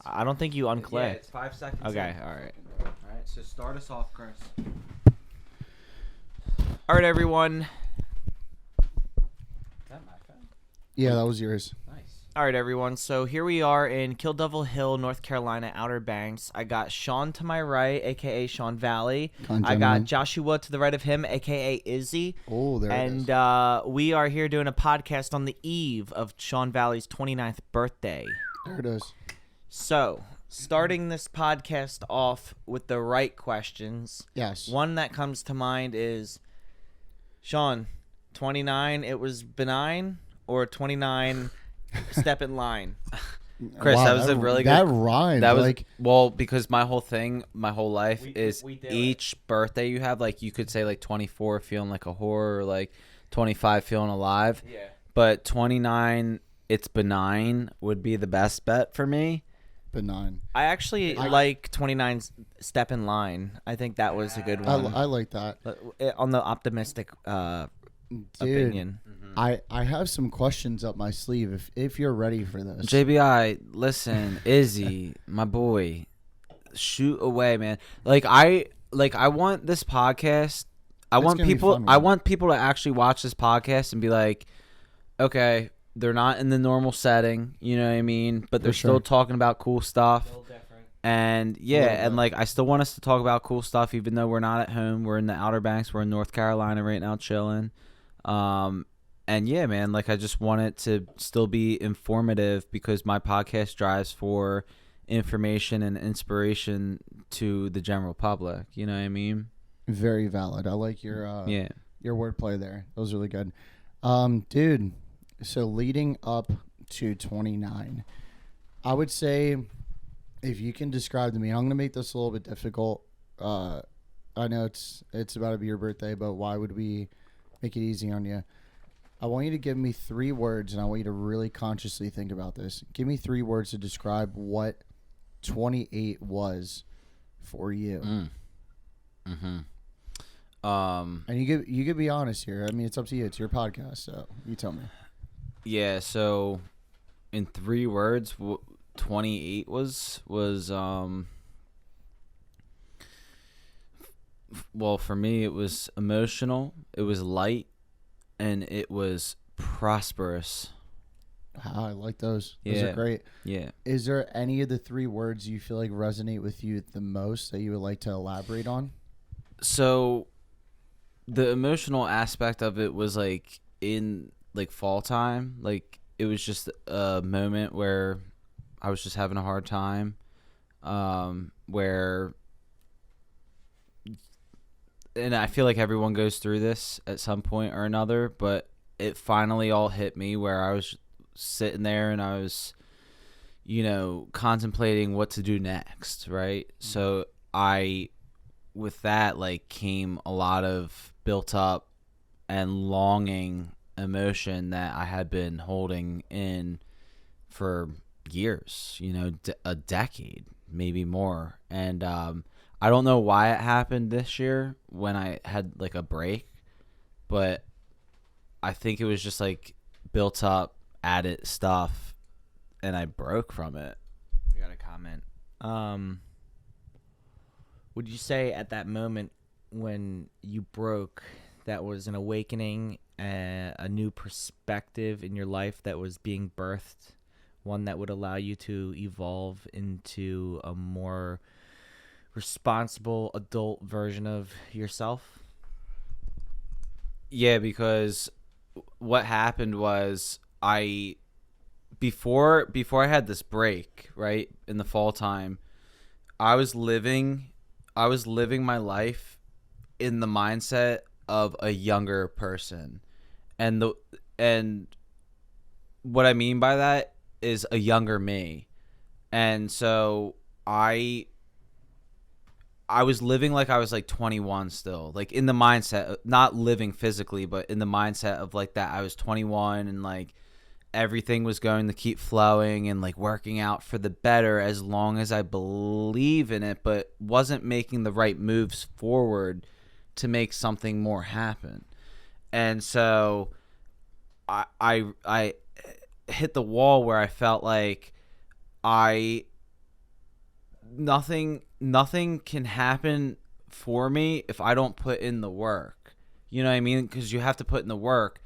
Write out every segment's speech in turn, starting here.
I don't think you unclicked. Yeah, it's 5 seconds. Okay, all right. All right, so start us off, Chris. All right, everyone. Is that my phone? Yeah, that was yours. Nice. All right, everyone. So here we are in Kill Devil Hill, North Carolina, Outer Banks. I got Sean to my right, a.k.a. Sean Valy. I got Joshua to the right of him, a.k.a. Izzy. Oh, there it is. And we are here doing a podcast on the eve of Sean Valy's 29th birthday. There it is. So, starting this podcast off with the right questions. Yes. One that comes to mind is, Sean, 29, it was benign, or 29, step in line? Chris, Wow, that was a really good. That rhymed. That was like, well because my whole life is we did each birthday you have, like you could say like 24 feeling like a whore, or like 25 feeling alive. Yeah. But 29, it's benign would be the best bet for me. benign. I actually like 29 step in line. I think that was a good one. I like that. On the optimistic Dude, opinion. I have some questions up my sleeve if you're ready for this. JBI, listen, Izzy, my boy, shoot away, man. I want this podcast. I It's want gonna be people. fun, I man. want people to actually watch this podcast and be like, okay, they're not in the normal setting, you know what I mean? But they're For still sure. talking about cool stuff. And yeah, little and bit. like I still want us to talk about cool stuff, even though we're not at home. We're in the Outer Banks. We're in North Carolina right now, chilling. And yeah, man, like I just want it to still be informative because my podcast drives for information and inspiration to the general public. You know what I mean? Very valid. I like your Yeah. your wordplay there. That was really good. Dude, so leading up to 29, I would say if you can describe to me, I'm going to make this a little bit difficult. I know it's about to be your birthday, but why would we make it easy on you? I want you to give me 3 words, and I want you to really consciously think about this. Give me 3 words to describe what 28 was for you. And you could be honest here. I mean, it's up to you. It's your podcast, so you tell me. Yeah, so in 3 words, 28 was well, for me it was emotional, it was light, and it was prosperous. Wow, I like those. Those are great. Yeah. Is there any of the 3 words you feel like resonate with you the most that you would like to elaborate on? So the emotional aspect of it was like in like fall time. Like it was just a moment where I was just having a hard time. Where and I feel like everyone goes through this at some point or another, but it finally all hit me where I was sitting there and I was, contemplating what to do next, right? So with that, like, came a lot of built up and longing emotion that I had been holding in for years, a decade, maybe more. And I don't know why it happened this year when I had like a break, but I think it was just like built up, added stuff, and I broke from it. I got a comment. Would you say at that moment when you broke, that was an awakening, a new perspective in your life that was being birthed, one that would allow you to evolve into a more responsible adult version of yourself? Yeah, because what happened was before I had this break, right, in the fall time, I was living my life in the mindset of a younger person. And what I mean by that is a younger me. And so I was living like I was like 21 still, like in the mindset, not living physically, but in the mindset of like that I was 21 and like everything was going to keep flowing and like working out for the better as long as I believe in it, but wasn't making the right moves forward to make something more happen. And so I hit the wall where I felt like I nothing can happen for me if I don't put in the work. You know what I mean? Because you have to put in the work.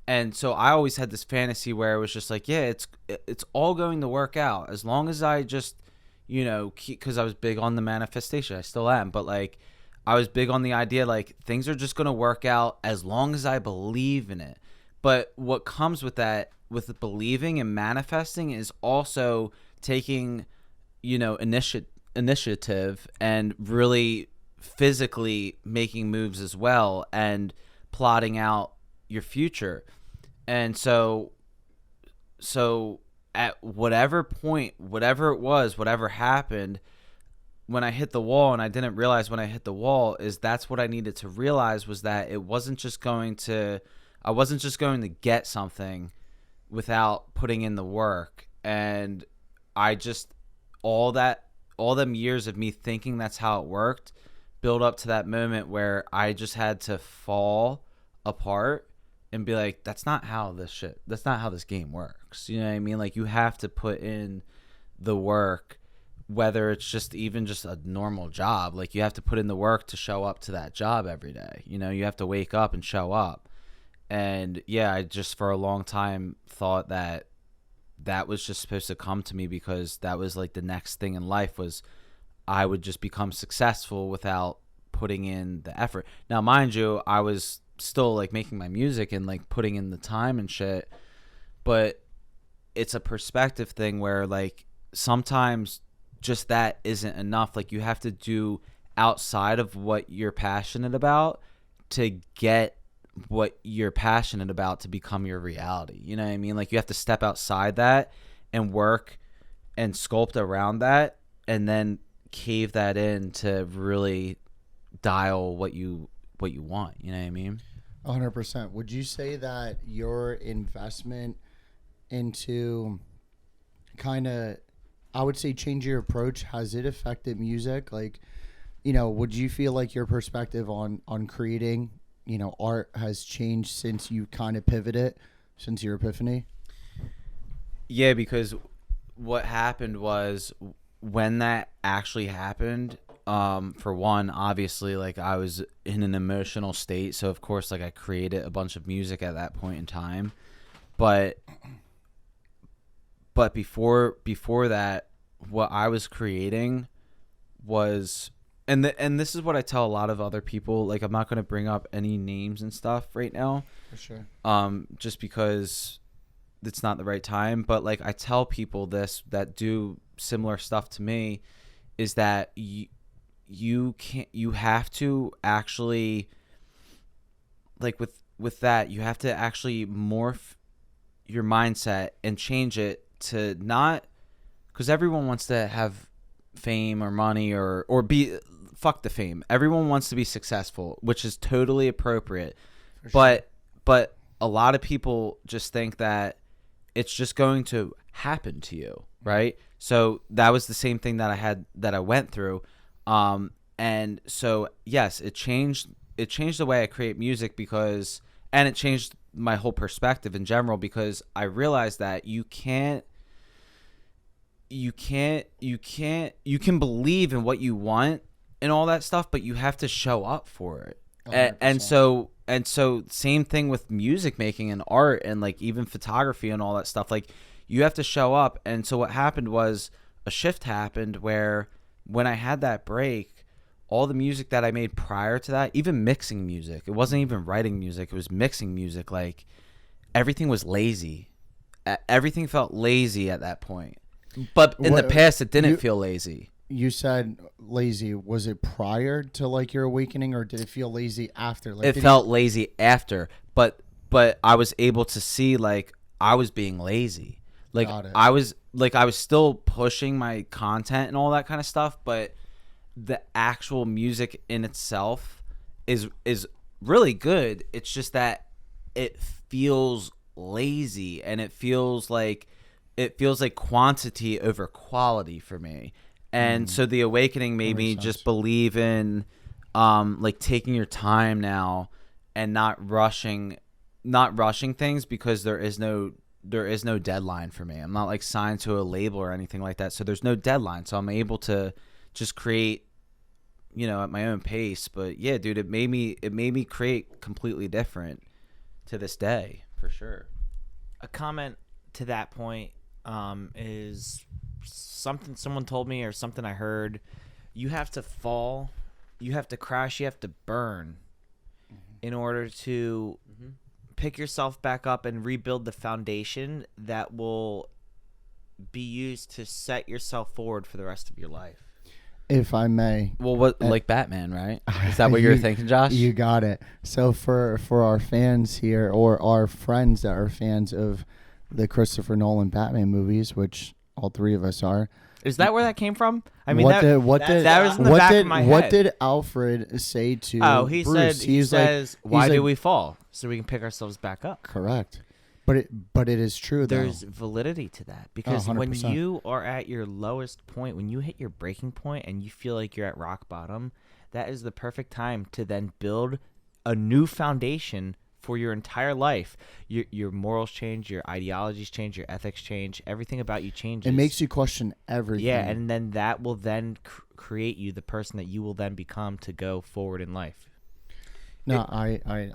And so I always had this fantasy where it was just like, yeah, it's all going to work out as long as I just, because I was big on the manifestation. I still am, but like I was big on the idea like things are just going to work out as long as I believe in it. But what comes with that, with believing and manifesting, is also taking, initiative and really physically making moves as well and plotting out your future. And so at whatever point, whatever it was, whatever happened, when I hit the wall, and I didn't realize when I hit the wall, is that's what I needed to realize, was that I wasn't just going to get something without putting in the work. And I just, all them years of me thinking that's how it worked build up to that moment where I just had to fall apart and be like, that's not how this game works. You know what I mean? Like, you have to put in the work, whether it's just even just a normal job. Like, you have to put in the work to show up to that job every day. You have to wake up and show up. And yeah, I just for a long time thought that was just supposed to come to me, because that was like the next thing in life, was I would just become successful without putting in the effort. Now, mind you, I was still like making my music and like putting in the time and shit, but it's a perspective thing where like sometimes just that isn't enough. Like, you have to do outside of what you're passionate about to get what you're passionate about to become your reality. You know what I mean? Like, you have to step outside that and work and sculpt around that, and then cave that in to really dial what you want. You know what I mean? 100%. Would you say that your investment into kind of, I would say, change your approach, has it affected music? Like, would you feel like your perspective on creating, art has changed since you kind of pivoted, since your epiphany? Yeah, because what happened was, when that actually happened, for one, obviously, like, I was in an emotional state, so of course, like, I created a bunch of music at that point in time, but before that, what I was creating was, and this is what I tell a lot of other people. Like, I'm not going to bring up any names and stuff right now, For sure. just because it's not the right time. But like, I tell people this that do similar stuff to me, is that you have to actually, like, with that, you have to actually morph your mindset and change it to not, because everyone wants to have fame or money or be, fuck the fame. Everyone wants to be successful, which is totally appropriate. For sure. But a lot of people just think that it's just going to happen to you, right? So that was the same thing that I went through. And so yes, it changed the way I create music, and it changed my whole perspective in general, because I realized that you can believe in what you want and all that stuff, but you have to show up for it. And so same thing with music making and art and like even photography and all that stuff. Like, you have to show up. And so what happened was, a shift happened where, when I had that break, all the music that I made prior to that, even mixing music, it wasn't even writing music, it was mixing music. Like, everything was lazy. Everything felt lazy at that point. But in the past, it didn't feel lazy. You said lazy. Was it prior to like your awakening, or did it feel lazy after? Like, it felt lazy after, but I was able to see, like, I was being lazy. Like, I was still pushing my content and all that kind of stuff, but the actual music in itself is really good. It's just that it feels lazy, and it feels like quantity over quality for me. And so the awakening made me just believe in like taking your time now and not rushing things, because there is no deadline for me. I'm not like signed to a label or anything like that, so there's no deadline. So I'm able to just create, at my own pace. But yeah, dude, it made me create completely different to this day, for sure. A comment to that point is something someone told me or something I heard. You have to fall, you have to crash, you have to burn in order to pick yourself back up and rebuild the foundation that will be used to set yourself forward for the rest of your life. If I may. Well, like Batman, right? Is that what you're thinking, Josh? You got it. So for our fans here, or our friends that are fans of the Christopher Nolan Batman movies, which all three of us are. Is that where that came from? I mean, that was in the back of my head. What did Alfred say to he Bruce? said, he says, why do we fall? So we can pick ourselves back up. Correct. But it is true, though. There's validity to that, because when 100%. you are at your lowest point, when you hit your breaking point and you feel like you're at rock bottom, that is the perfect time to then build a new foundation for your entire life. Your morals change, your ideologies change, your ethics change, everything about you changes. It makes you question everything. Yeah, and then that will then create you, the person that you will then become to go forward in life. No,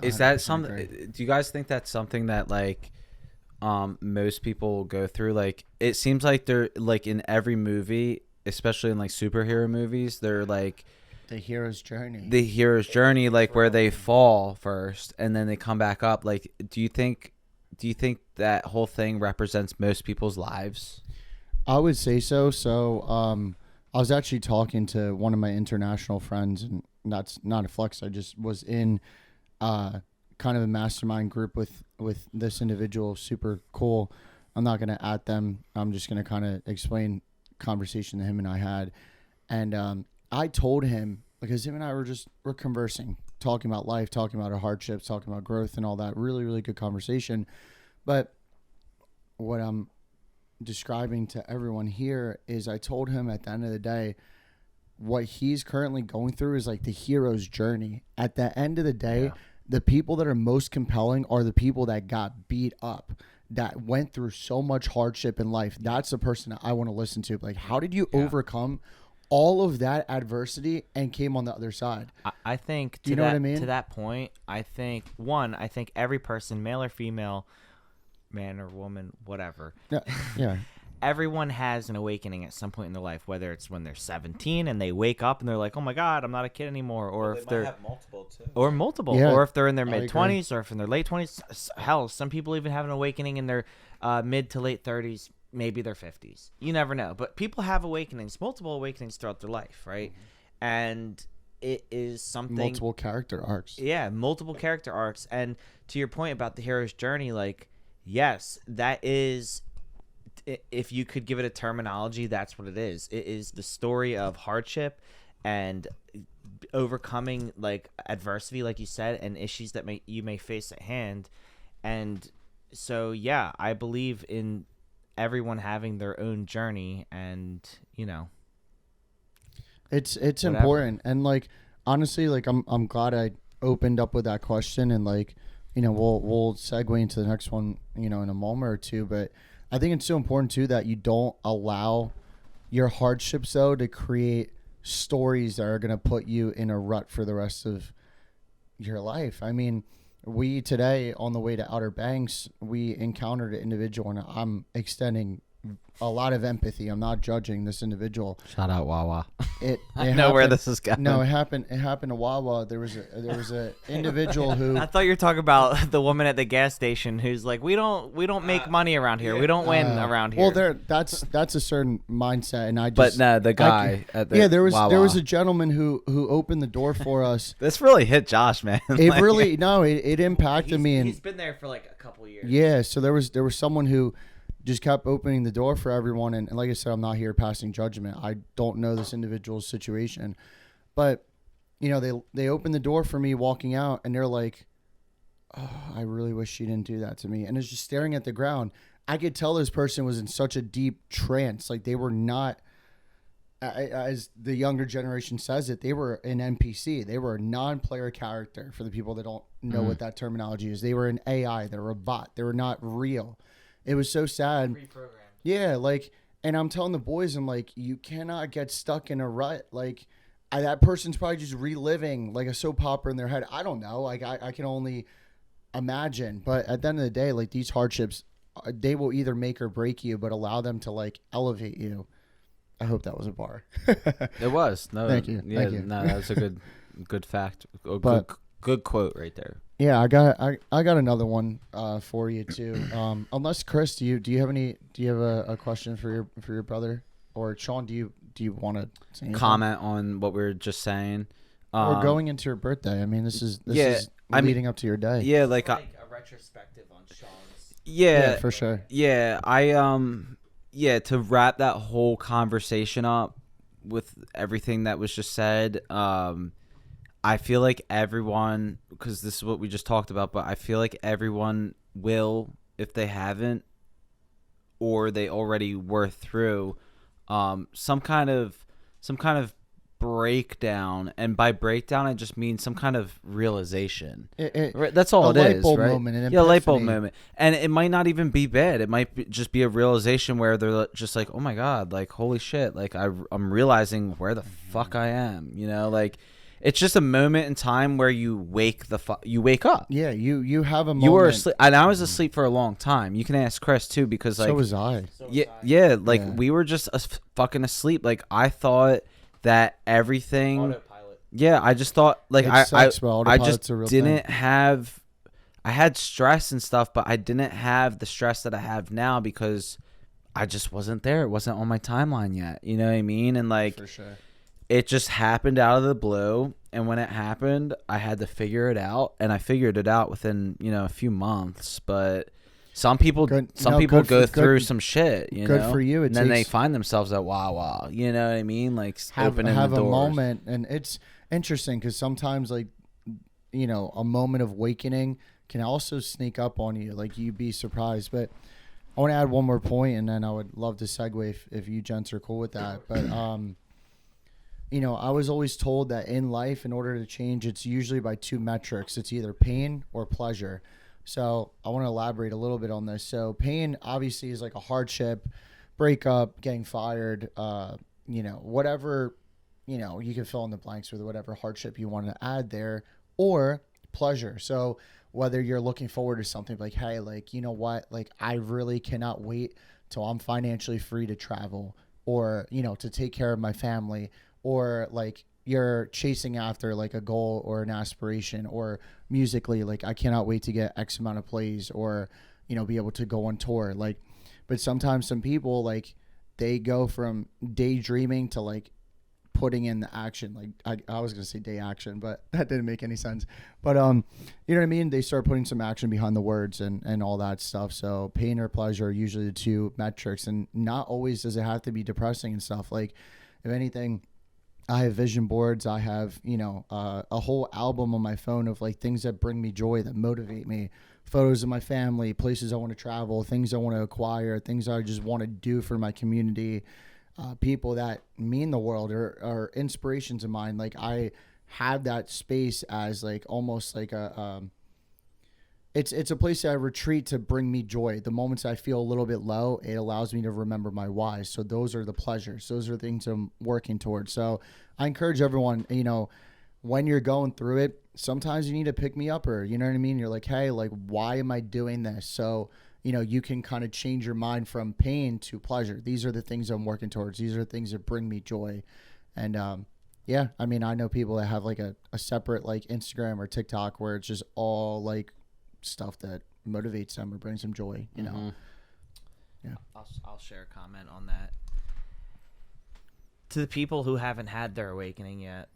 is that something? Do you guys think that's something that like most people go through? Like, it seems like they're like in every movie, especially in like superhero movies, they're like the hero's journey. The hero's journey, like where they fall first and then they come back up. Like, do you think that whole thing represents most people's lives? I would say so. So, I was actually talking to one of my international friends, and that's not a flex. I just was in kind of a mastermind group with this individual. Super cool. I'm not going to at them. I'm just going to kind of explain conversation that him and I had. And I told him, because him and I were conversing, talking about life, talking about our hardships, talking about growth and all that. Really, really good conversation. But what I'm describing to everyone here is I told him at the end of the day, what he's currently going through is like the hero's journey. At the end of the day, the people that are most compelling are the people that got beat up, that went through so much hardship in life. That's the person that I want to listen to. Like, how did you overcome all of that adversity and came on the other side? I think, do you know what I mean? To that point, I think every person, male or female, man or woman, whatever. Yeah. Everyone has an awakening at some point in their life, whether it's when they're 17 and they wake up and they're like, oh my God, I'm not a kid anymore. Or if they're have multiple too. Or multiple. Yeah, or if they're in their I mid-20s or if in their late 20s. Hell, some people even have an awakening in their mid to late 30s, maybe their 50s. You never know. But people have awakenings, multiple awakenings throughout their life, right? Mm-hmm. And it is something... Multiple character arcs. Yeah, multiple character arcs. And to your point about the hero's journey, like, yes, that is... If you could give it a terminology, that's what it is. It is the story of hardship and overcoming like adversity, like you said, and issues that you may face at hand. And so, yeah, I believe in everyone having their own journey, and it's whatever. important. And like, honestly, like I'm glad I opened up with that question, and like, we'll segue into the next one, in a moment or two, but I think it's so important too that you don't allow your hardships though to create stories that are going to put you in a rut for the rest of your life. I mean, we today on the way to Outer Banks, we encountered an individual, and I'm extending a lot of empathy. I'm not judging this individual. Shout out Wawa. I know where this is going. No, it happened to Wawa. There was a individual who... I thought you were talking about the woman at the gas station who's like, we don't make money around here. We don't win around here. Well, that's a certain mindset, and I just... But no, the guy at the there was Wawa. a gentleman who opened the door for us. This really hit Josh, man. It impacted me, and he's been there for like a couple years. Yeah, so there was someone who just kept opening the door for everyone. And like I said, I'm not here passing judgment. I don't know this individual's situation. But, they opened the door for me walking out, and they're like, oh, I really wish she didn't do that to me. And it's just staring at the ground. I could tell this person was in such a deep trance. Like, they were not, as the younger generation says it, they were an NPC. They were a non-player character, for the people that don't know what that terminology is. They were an AI. They were a bot. They were not real. It was so sad. Reprogrammed. Yeah, like, And I'm telling the boys, I'm like, you cannot get stuck in a rut. Like, that person's probably just reliving like a soap opera in their head. I don't know. Like, I can only imagine. But at the end of the day, like, these hardships, they will either make or break you, but allow them to like elevate you. I hope that was a bar. It was. No, Thank you. Yeah, Thank you. no, that was a good fact. A But- good quote right there. Yeah, I got another one for you too. Unless Chris, do you have a question for your brother, or Sean, do you want to say anything? Comment on what we were just saying. Or going into your birthday? I mean, this is I mean- leading up to your day. Yeah, like a retrospective on Sean's. Yeah, for sure. Yeah, yeah, to wrap that whole conversation up with everything that was just said, I feel like everyone, because this is what we just talked about, but I feel like everyone will, if they haven't, or they already were through, some kind of breakdown, and by breakdown I just mean some kind of realization. Right, that's all a it light is, bulb right? moment, an Yeah, light bulb epiphany. moment, and it might not even be bad. It might just be a realization where they're just like, "Oh my god, like holy shit!" Like I'm realizing where the fuck I am. You know, like it's just a moment in time where you wake up. Yeah, you have a moment. You were asleep, and I was asleep for a long time. You can ask Chris too, because like So was I. yeah, like Yeah. we were just fucking asleep. Like I thought that everything. Autopilot. Yeah, I just thought like It I sucks, but I autopilot's just a real didn't thing. have. I had stress and stuff, but I didn't have the stress that I have now because I just wasn't there. It wasn't on my timeline yet. You know what I mean? And like For sure. it just happened out of the blue, and when it happened I had to figure it out, and I figured it out within a few months. But some people Good- some no, people good go for- through good- some shit, you good know, for you. It and then they takes- find themselves at wow, you know what I mean, like opening have the a doors. moment, and it's interesting because sometimes like a moment of awakening can also sneak up on you, like you'd be surprised. But I want to add one more point, and then I would love to segue if you gents are cool with that. But I was always told that in life, in order to change, it's usually by two metrics. It's either pain or pleasure. So I want to elaborate a little bit on this. So pain obviously is like a hardship, breakup, getting fired, whatever, you can fill in the blanks with whatever hardship you want to add there, or pleasure. So whether you're looking forward to something like, hey, like, you know what, like I really cannot wait till I'm financially free to travel, or, to take care of my family, or like you're chasing after like a goal or an aspiration, or musically, like I cannot wait to get X amount of plays, or, be able to go on tour. Like, but sometimes some people, like, they go from daydreaming to like putting in the action. Like I was going to say day action, but that didn't make any sense. But, you know what I mean? They start putting some action behind the words and all that stuff. So pain or pleasure are usually the two metrics, and not always does it have to be depressing and stuff. Like, if anything, I have vision boards. I have, a whole album on my phone of like things that bring me joy, that motivate me. Photos of my family, places I want to travel, things I want to acquire, things I just want to do for my community, people that mean the world, or inspirations of mine. Like, I have that space as like almost like it's a place that I retreat to bring me joy. The moments I feel a little bit low, it allows me to remember my why. So those are the pleasures. Those are the things I'm working towards. So I encourage everyone, when you're going through it, sometimes you need to pick me up, or, you know what I mean? You're like, hey, like, why am I doing this? So, you can kind of change your mind from pain to pleasure. These are the things I'm working towards. These are the things that bring me joy. And, yeah, I mean, I know people that have like a separate like Instagram or TikTok where it's just all like stuff that motivates them or brings them joy, Yeah. I'll share a comment on that. To the people who haven't had their awakening yet,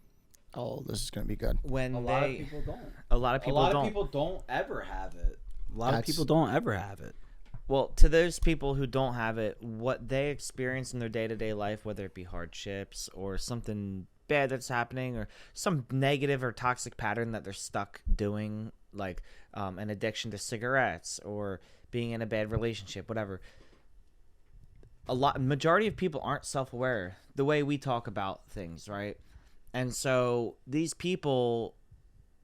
Oh, this is going to be good. when A they, lot of people don't. a lot of people don't. people don't ever have it. A lot of That's- people don't ever have it. Well, to those people who don't have it, what they experience in their day-to-day life, whether it be hardships or something bad that's happening, or some negative or toxic pattern that they're stuck doing, like an addiction to cigarettes or being in a bad relationship, whatever. Majority of people aren't self-aware the way we talk about things, right? And so these people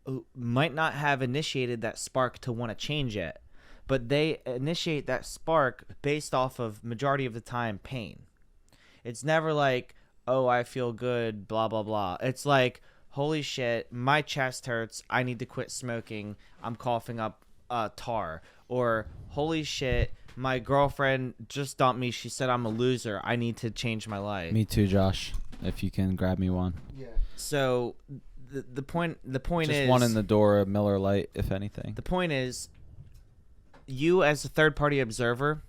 who might not have initiated that spark to want to change it, but they initiate that spark based off of, majority of the time, pain, It's never like, oh, I feel good, blah, blah, blah. It's like, holy shit, my chest hurts. I need to quit smoking. I'm coughing up tar. Or, holy shit, my girlfriend just dumped me. She said I'm a loser. I need to change my life. Me too, Josh. If you can grab me one. Yeah. So the point Just is one in the door, a Miller Lite, if anything. the point is, you as a third party observer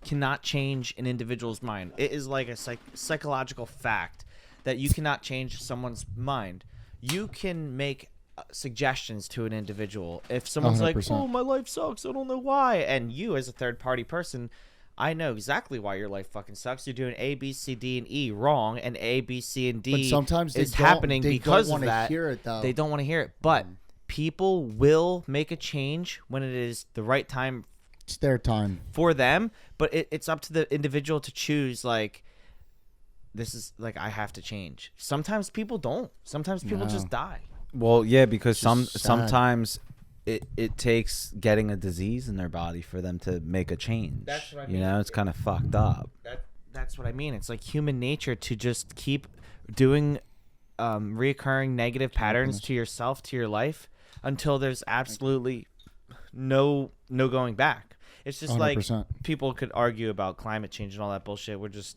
cannot change an individual's mind. It is like a psychological fact that you cannot change someone's mind. You can make suggestions to an individual. If someone's 100%. like, "Oh, my life sucks. I don't know why," and you as a third party person, I know exactly why your life fucking sucks. You're doing A, B, C, D, and E wrong, and A, B, C, and D But sometimes is happening because of that. Hear it, though. They don't want to hear it, but people will make a change when it is the right time It's their time. for them. But it's up to the individual to choose. Like, this is like, I have to change. Sometimes people don't. Sometimes people No. just die. Well, yeah, because Just sad. sometimes it takes getting a disease in their body for them to make a change. That's what I You mean. know, it's kind of fucked up. That's what I mean. It's like human nature to just keep doing reoccurring negative patterns to yourself, to your life, until there's absolutely no going back. It's just 100%. like people could argue about climate change and all that bullshit. We're just,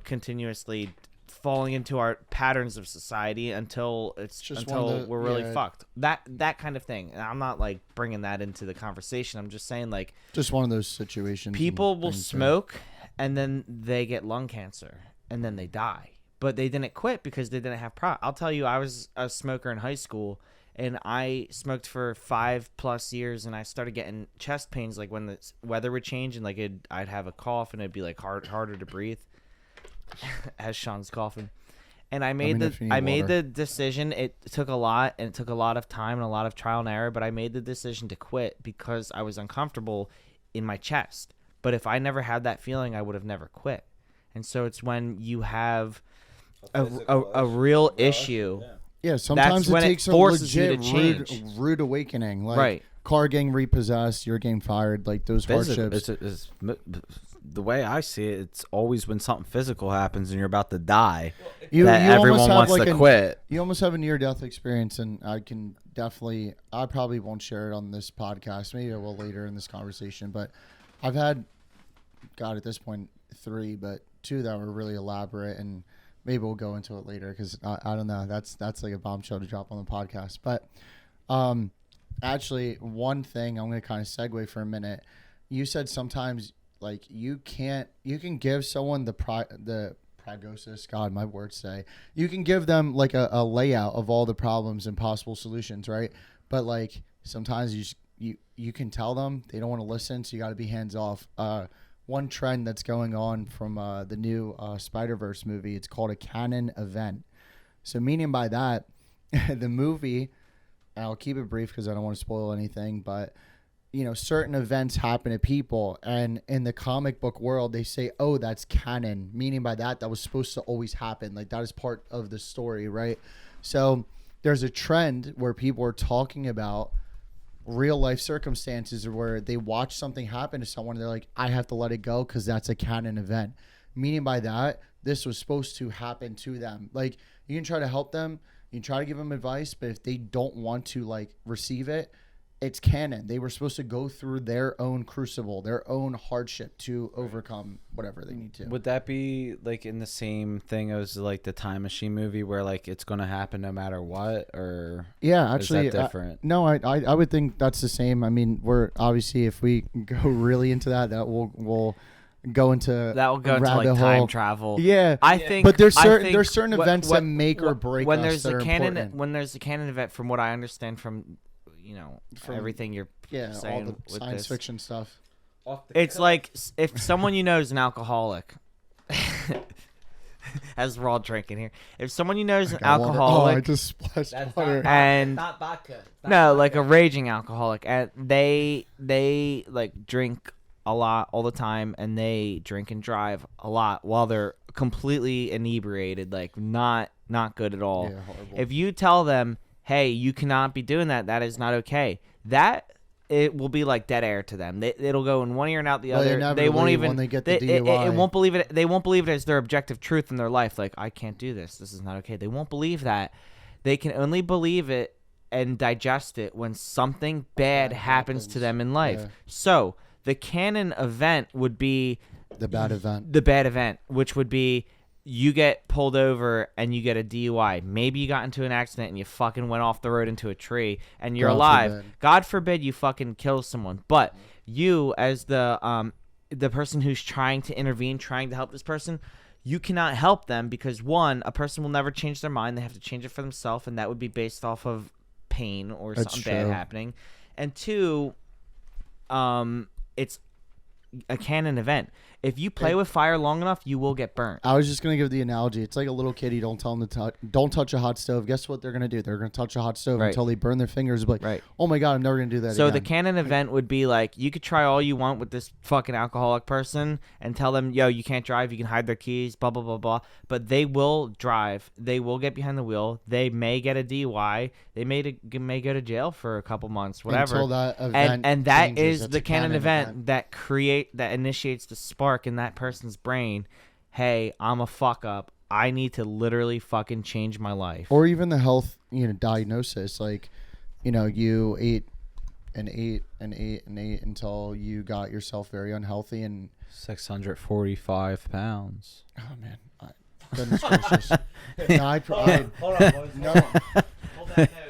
continuously falling into our patterns of society until just one of the- we're really yeah. fucked. That kind of thing. And I'm not like bringing that into the conversation. I'm just saying, like, Just one of those situations. people and will things, smoke and then they get lung cancer and then they die, but they didn't quit because they didn't have I'll tell you, I was a smoker in high school and I smoked for 5+ years and I started getting chest pains like when the weather would change and like I'd have a cough and it'd be like harder to breathe as Sean's coughing. And I made if you need the water. decision. It took a lot, and it took a lot of time and a lot of trial and error, but I made the decision to quit because I was uncomfortable in my chest. But if I never had that feeling, I would have never quit. And so it's when you have a real issue. Yeah, sometimes it when it takes a forces you legit to change. rude awakening. Like, Right. car getting repossessed, you're getting fired, like those hardships. The way I see it, it's always when something physical happens and you're about to die You that everyone almost have wants like to quit. You almost have a near-death experience, and I probably won't share it on this podcast. Maybe I will later in this conversation, but I've had, God, at this point, 3, but 2 that were really elaborate, and maybe we'll go into it later because I don't know. That's like a bombshell to drop on the podcast. But actually, one thing I'm going to kind of segue for a minute. You said sometimes like you can give someone the prognosis. God, my words say you can give them like a layout of all the problems and possible solutions, right? But like sometimes you can tell them they don't want to listen, so you got to be hands off. One trend that's going on from the new Spider-Verse movie, it's called a canon event. So meaning by that, the movie, and I'll keep it brief because I don't want to spoil anything, but certain events happen to people, and in the comic book world, they say, "Oh, that's canon," meaning by that was supposed to always happen. Like that is part of the story, right? So there's a trend where people are talking about real life circumstances where they watch something happen to someone and they're like, I have to let it go because that's a canon event. Meaning by that, this was supposed to happen to them. Like you can try to help them, you can try to give them advice, but if they don't want to like receive it, it's canon. They were supposed to go through their own crucible, their own hardship to overcome whatever they need to. Would that be like in the same thing as like the Time Machine movie where like it's going to happen no matter what, or Yeah, actually, is that different? No, I would think that's the same. I mean, we're obviously, if we go really into that we'll go into That will go into like rabbit time hole. travel. Yeah, I think, but there's I think certain events that make or break when us there's that a are canon. important. When there's a canon event, from what I understand from From- everything you're Yeah, all saying the with science this, fiction stuff. it's like if someone you know is an alcoholic. As we're all drinking here, if someone you know is an Got water. alcoholic, Oh, I just splashed water. and not vodka. no, like a raging alcoholic, and they like drink a lot all the time, and they drink and drive a lot while they're completely inebriated, like not good at all. Yeah, horrible. If you tell them, hey, you cannot be doing that, that is not okay, that it will be like dead air to them. It'll go in one ear and out the Well, other. They won't inevitably, even. when they get the it DUI. won't believe it. They won't believe it as their objective truth in their life. Like, I can't do this. This is not okay. They won't believe that. They can only believe it and digest it when something bad happens to them in life. Yeah. So the canon event would be The bad event. the bad event, which would be you get pulled over and you get a DUI. Maybe you got into an accident and you fucking went off the road into a tree and you're God alive. forbid. God forbid you fucking kill someone. But you, as the person who's trying to intervene, trying to help this person, you cannot help them because, one, a person will never change their mind. They have to change it for themselves, and that would be based off of pain or That's something bad true. happening. And two, it's a canon event. If you play with fire long enough, you will get burnt. I was just gonna give the analogy. It's like a little kid. You don't tell them to don't touch a hot stove. Guess what they're gonna do? They're gonna touch a hot stove Right. until they burn their fingers. Like, Right. oh my god, I'm never gonna do that So again. the canon event would be like, you could try all you want with this fucking alcoholic person and tell them, yo, you can't drive, you can hide their keys, blah, blah, blah, blah. But they will drive. They will get behind the wheel. They may get a DUI. They may go to jail for a couple months, whatever. Until that event and that changes. is That's the a canon event that initiates the spark in that person's brain. Hey, I'm a fuck up. I need to literally fucking change my life. Or even the health, diagnosis. Like, you ate and ate and ate and ate until you got yourself very unhealthy. And 645 pounds. oh man, goodness gracious. No, Hold on, boys. no. Hold that note.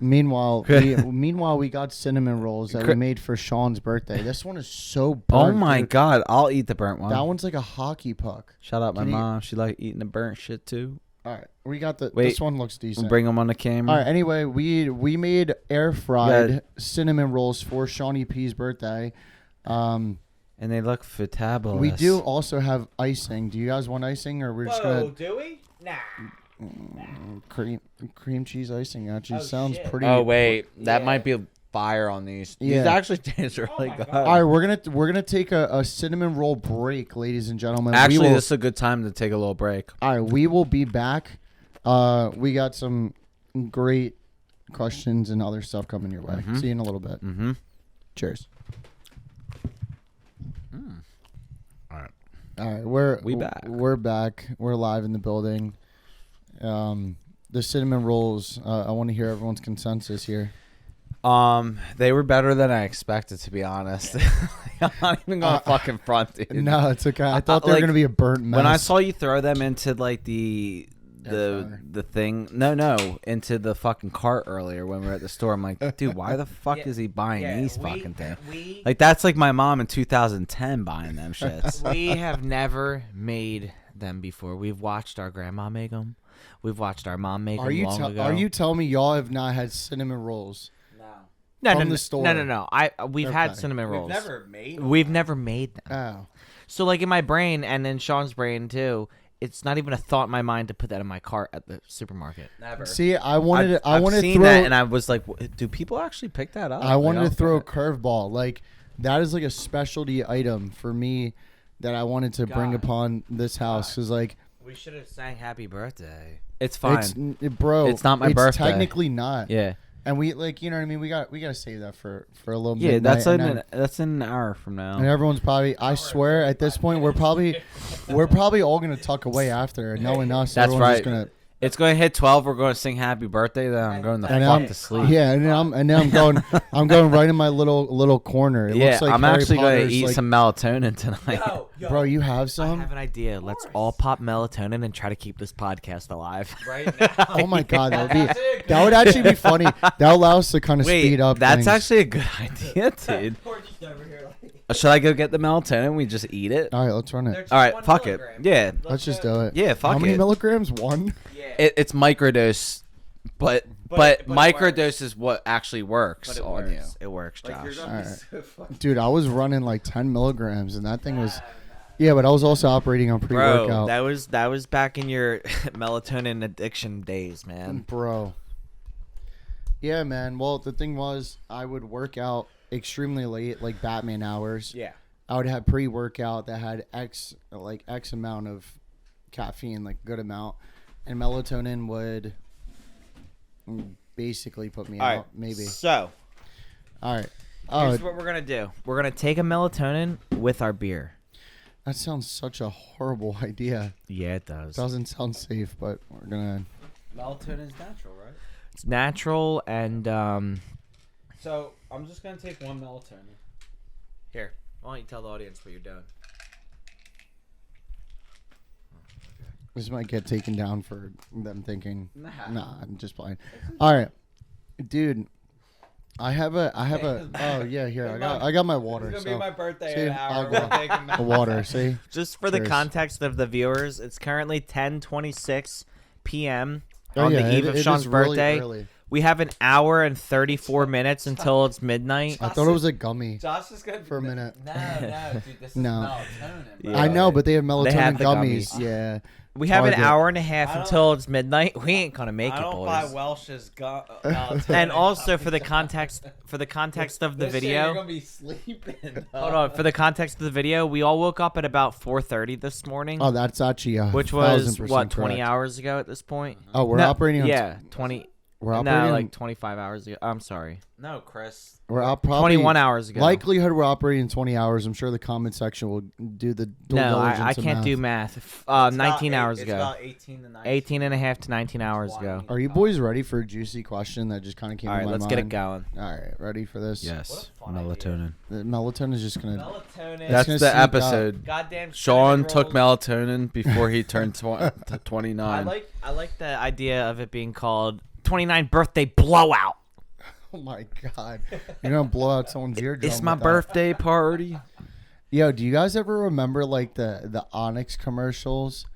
Meanwhile, we got cinnamon rolls that we made for Sean's birthday. This one is so burnt. Oh my dude. god, I'll eat the burnt one. That one's like a hockey puck. Shout out my Can you- mom. She like eating the burnt shit too. All right, we got the. Wait, this one looks decent. We'll bring them on the camera. All right. Anyway, we made air fried cinnamon rolls for Shawnee P's birthday. And they look fantabulous. We do also have icing. Do you guys want icing, or we're just gonna do we? Nah. cream cheese icing? Actually, Oh, sounds shit. pretty. Oh wait, that Yeah. might be fire on these. Yeah. These actually taste really my good. God. All right, we're gonna take a cinnamon roll break, ladies and gentlemen. Actually, this is a good time to take a little break. All right, we will be back. We got some great questions and other stuff coming your way. Mhm. See you in a little bit. Mm-hmm. Cheers. All right. All right, We back. We're back. We're live in the building. The cinnamon rolls. I want to hear everyone's consensus here. They were better than I expected, to be honest. I'm not even gonna fucking front, dude. No, it's okay. I thought they were like, gonna be a burnt mess. When I saw you throw them into like the fryer. the thing, no, into the fucking cart earlier when we were at the store, I'm like, dude, why the fuck is he buying these fucking things? Like that's like my mom in 2010 buying them shits. We have never made them before. We've watched our grandma make them. We've watched our mom make them long ago. Are you telling me y'all have not had cinnamon rolls? no, from no, the store? No. We've had Okay. cinnamon rolls. made. We've never made them. Oh, So like in my brain and in Sean's brain too, it's not even a thought in my mind to put that in my cart at the supermarket. Never. see, I wanted I've to seen throw. that, and I was like, do people actually pick that up? I wanted Like, to throw a curveball. Like that is like a specialty item for me that I wanted to bring God. upon this house. Cause like We should have sang happy birthday. It's fine. bro, It's not my birthday. Technically not. Yeah. And we like, you know what I mean. We got to save that for a little bit. Yeah, that's and in an hour from now. and everyone's probably. I swear, at this point, we're probably all gonna tuck away after, knowing us. That's everyone's right. Just gonna, It's going to hit 12. We're going to sing happy birthday. Then I'm going the and fuck I'm, to sleep. yeah, and then I'm going. I'm going right in my little corner. It Yeah, looks like I'm Harry actually going Potter's, to eat like, some melatonin tonight. Bro, you have I some? have an idea. Let's all pop melatonin and try to keep this podcast alive. Right now. Oh my god, that would actually be funny. That would allow us to kind of Wait, speed up. that's things. actually a good idea, dude. Should I go get the melatonin? We just eat it. All right, let's run it. All right, fuck it. Yeah, Let's just do it. yeah, fuck How many it. milligrams? One. It's microdose, but But it microdose is what actually works on you. It works, Josh. All right. Dude, I was running like 10 milligrams, and that thing was. Yeah, but I was also operating on Bro, pre-workout. that was back in your melatonin addiction days, man. Bro. Yeah, man. Well, the thing was, I would work out extremely late, like Batman hours. Yeah. I would have pre-workout that had X amount of caffeine, like good amount, and melatonin would basically put me out. Maybe. So, All right. Oh, Here's what we're gonna do. We're gonna take a melatonin with our beer. that sounds such a horrible idea. Yeah, it does. Doesn't sound safe, but we're gonna. Melatonin is natural, right? It's natural and So I'm just gonna take one melatonin. Here, why don't you tell the audience what you're doing? This might get taken down for them thinking. Nah. Nah, I'm just playing. All right, dude. I have a. Oh yeah, here I got my water. It's gonna So be my birthday see, in an hour. I'll We're go. taking the water. See. Just for the Cheers. context of the viewers, it's currently 10:26 p.m. Oh, on yeah, the eve it of is Sean's really birthday. early. We have an hour and 34 minutes until it's midnight. I thought it was a gummy. Josh is gonna For a minute. No, dude, this is No. melatonin. Bro. Yeah. I know, but they have melatonin have the gummies. gummies. Yeah. We have an Target. hour and a half I don't- until it's midnight. We ain't gonna make I it, don't buy boys. Welch's melatonin. And also for the context of the This shit, you're video. gonna be sleeping. Hold on, for the context of the video, we all woke up at about 4:30 this morning, Oh, that's actually which was 1000% what 20 correct. hours ago at this point. Oh, we're No, operating on. yeah, 20. We're No, operating. like 25 hours ago. I'm sorry, No, Chris. we're out probably 21 hours ago. Likelihood we're operating 20 hours. I'm sure the comment section will do the. due No, diligence I of can't math. do math. It's 19 about hours It's ago. about 18 to 19. 18 and a half to 19 hours ago. Are you boys ready for a juicy question that just kind of came All to right, my let's mind? get it going. All right, ready for this? Yes, What a fun idea. melatonin. The melatonin is just gonna. Melatonin. That's That's gonna the sneak up. episode. Goddamn. Sean cinnamon took rolls. melatonin before he turned 29. I like the idea of it being called 29 birthday blowout. Oh my god! You're gonna blow out someone's eardrum. It's my with that. birthday party. Yo, do you guys ever remember like the Onyx commercials?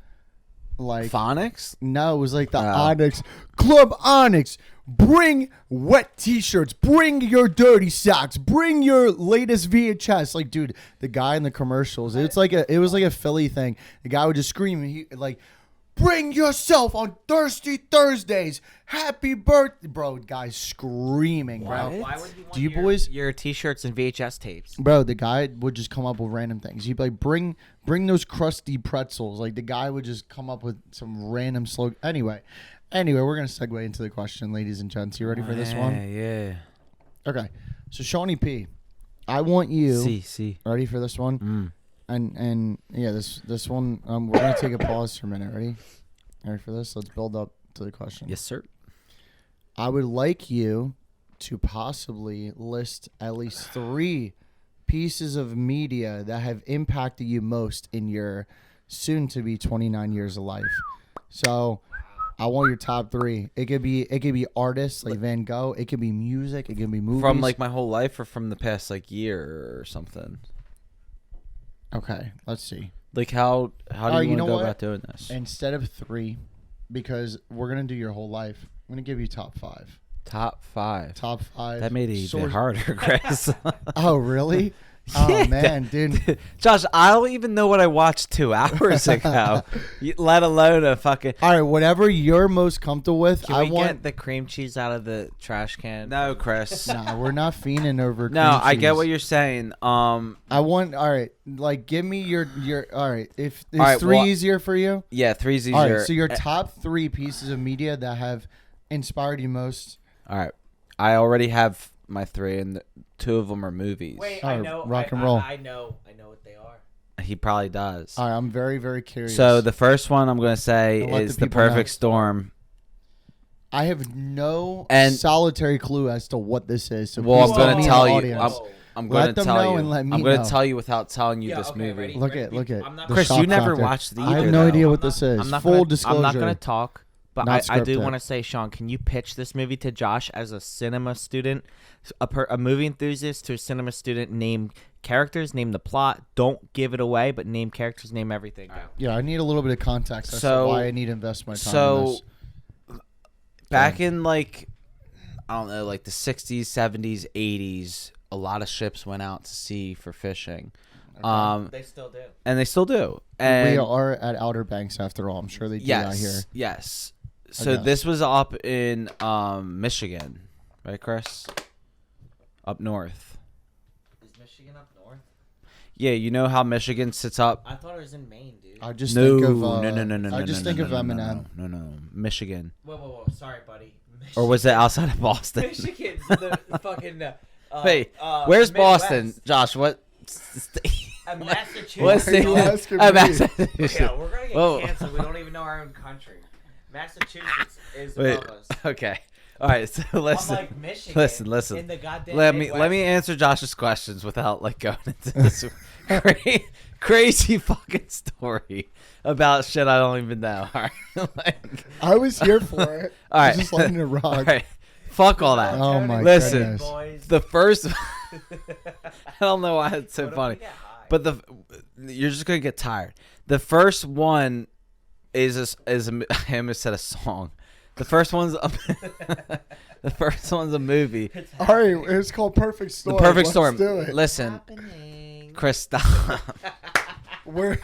Like Phonics? no, it was like the Oh. Onyx Club Onyx. Bring wet T-shirts. Bring your dirty socks. Bring your latest VHS. Like, dude, the guy in the commercials. It was like a Philly thing. The guy would just scream. He like, bring yourself on Thirsty Thursdays. Happy birthday, bro. Guys screaming, bro. Why would you want Do you boys? your t-shirts and VHS tapes? Bro, the guy would just come up with random things. He'd be like, bring those crusty pretzels. Like, the guy would just come up with some random slogan. Anyway, we're going to segue into the question, ladies and gents. You ready for this one? Yeah. Okay. So, Shawnee P, I want you. See. Ready for this one? And yeah, this one, we're going to take a pause for a minute. Ready for this? Let's build up to the question. Yes, sir. I would like you to possibly list at least 3 pieces of media that have impacted you most in your soon-to-be 29 years of life. So, I want your top 3. It could be artists like Van Gogh. It could be music. It could be movies. From like my whole life or from the past like year or something? Okay, let's see. Like how do you you want to know go what? about doing this? Instead of 3, because we're gonna do your whole life, I'm gonna give you top 5. Top 5. Top 5. That made it even source- harder, Chris. Oh, really? Oh Yeah. man, dude. Josh, I don't even know what I watched 2 hours ago, let alone a fucking. All right, whatever you're most comfortable with. Can I we want. get the cream cheese out of the trash can? No, Chris. Nah, we're not fiending over. No, cream I get cheese. what you're saying. I want. All right, like give me your. All right, if is All right, 3 well, easier for you. Yeah, 3's easier. All right, so your top 3 pieces of media that have inspired you most. All right, I already have my 3, and 2 of them are movies. Wait, Oh, I know. rock and roll. I know what they are. He probably does. All right, I'm very very curious. So the first one I'm going to say Let is the The people know. Perfect Storm. I have no And- solitary clue as to what this is. So Well, please I'm tell going me to and tell the you. audience. I'm Let going to them tell know you. and let me I'm going know. to tell you without telling you Yeah, this okay, movie. ready. Look at I'm not the Chris, shock you never factor. watched I have either, no though. idea what this is. I'm not Full gonna, disclosure. I'm not going to talk, but Not I do scripted. want to say, Sean, can you pitch this movie to Josh as a cinema student, a movie enthusiast to a cinema student? Name characters, name the plot. Don't give it away, but name characters, name everything. Go. Yeah, I need a little bit of context as to So- why I need to invest my time in So this. back in like I don't know, like the 60s, 70s, 80s, a lot of ships went out to sea for fishing. They still do. And they still do. And We are at Outer Banks after all. I'm sure they do that here. Yes. So guess. this was up in Michigan, right, Chris? Up north. Is Michigan up north? Yeah, you know how Michigan sits up. I thought it was in Maine, dude. I just No, think of no. I just think of Eminem. No, Michigan. Whoa. Sorry, buddy. Or was it outside of Boston? Michigan's the fucking Wait, where's Boston, Midwest. Josh? What? Massachusetts. What's Why are you the? asking Oh, me? Massachusetts. Yeah, we're gonna get Whoa. canceled. We don't even know our own country. Massachusetts is Wait. above us. Okay. All right. So listen. Unlike Michigan, Listen. in the goddamn Let Midwest. me answer Josh's questions without like going into this crazy fucking story about shit I don't even know. All right. Like, I was here for it. all I right. was just letting it rock. All right. Fuck all that. Oh my Listen, goodness. Boys. The first. I don't know why it's so What if funny, we get high? but you're just gonna get tired. The first one is I almost said a song. The first one's the first one's a movie. All right, it's called Perfect Storm. The Perfect Let's Storm. do it. Listen, Happening. Chris, stop. We're